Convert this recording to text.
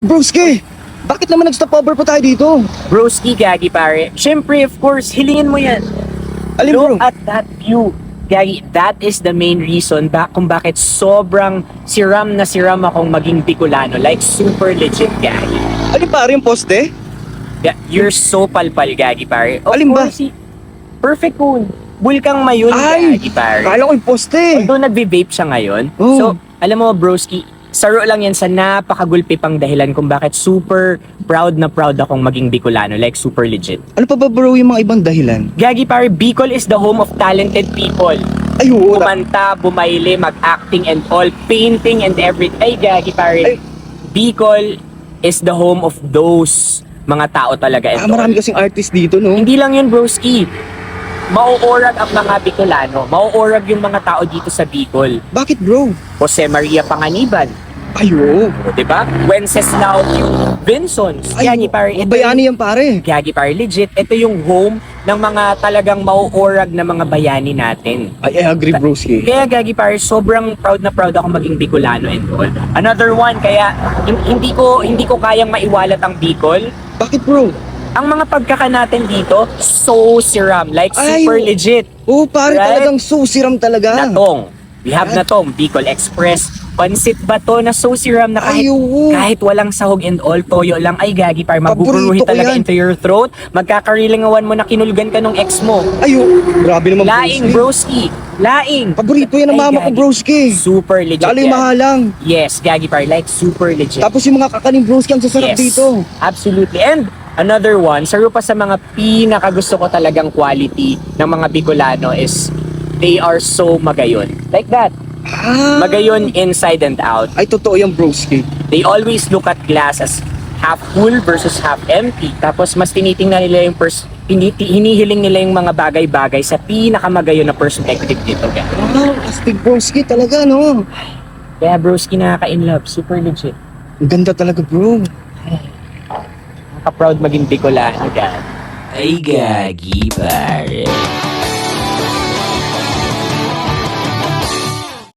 Broski, bakit naman nag-stopover po tayo dito? Broski, Gagi, pare. Siyempre, of course, hilingin mo yan. Alin bro? Look at that view. Gagi, that is the main reason kung bakit sobrang siram na siram akong maging Bicolano. Like, super legit, Gagi. Alin pare yung poste? You're so palpal, Gagi, pare. Of Alin ba? course, Perfect Moon. Bulkang Mayon, Ay, Gagi, pare. kala ko yung poste. Although nagbe-vape siya ngayon. Oh. So, alam mo, broski, saro lang yan sa napakagulpi pang dahilan kung bakit super proud na proud akong maging Bicolano. Like, super legit. Ano pa ba bro yung mga ibang dahilan? Gagi, pare, Bicol is the home of talented people. Ay, oo. Kumanta, bumayle, mag-acting and all, painting and everything. Ay, Gagi, pare. Ay. Bicol is the home of those mga tao talaga and all. Marami kasing artist dito, no? Hindi lang yun, broski. Mauorag ang mga Bicolano. Mauorag yung mga tao dito sa Bicol. Bakit bro? Jose Maria Panganiban, Ay, oo. di ba? Wenceslao Vinsons. Ay, Gagi, pare. Ito bayani yan pare. Gagi, pare, legit. Ito yung home ng mga talagang mauorag na mga bayani natin. I agree broski. Kaya Gagi, pare, sobrang proud na proud ako maging Bicolano and all. Another one, kaya hindi ko kayang maiwalat ang Bicol. Bakit bro? Ang mga pagkaka natin dito, so siram. Like, Ay, super legit. Oo pare, Right? talagang susiram talaga. Natong. We have Natong, Bicol Express, Pansit Bato na so siram na Ay, oo. kahit walang sahog and all, toyo lang, ay Gagi, par mabuburuhin Paborito ko talaga yan. into your throat. Magkakarilingawan mo na kinulgan ka nung ex mo. Ay, oo. Grabe naman Laing, broski. Laing. Paborito yan ng Ay, mama ko Gagi. broski. Super legit Lalo yung yan. mahalang. Yes, Gagi, par, like super legit. Tapos yung mga kakaning broski ang sasarap dito. Absolutely. And another one, saro pa sa mga pinakagusto ko talagang quality ng mga Bicolano is they are so magayon. Like that. Magayon inside and out. Ay, totoo yung broski. They always look at glass as half full versus half empty. Tapos mas tinitingnan nila yung hinihiling nila yung mga bagay-bagay sa pinakamagayon na perspective dito. Wow, astig broski talaga, no? Kaya broski, nakaka-in love. Super legit. Ang ganda talaga, bro. Nakaka-proud maging Bicolano, Gagi. Ay, Gagi, pare.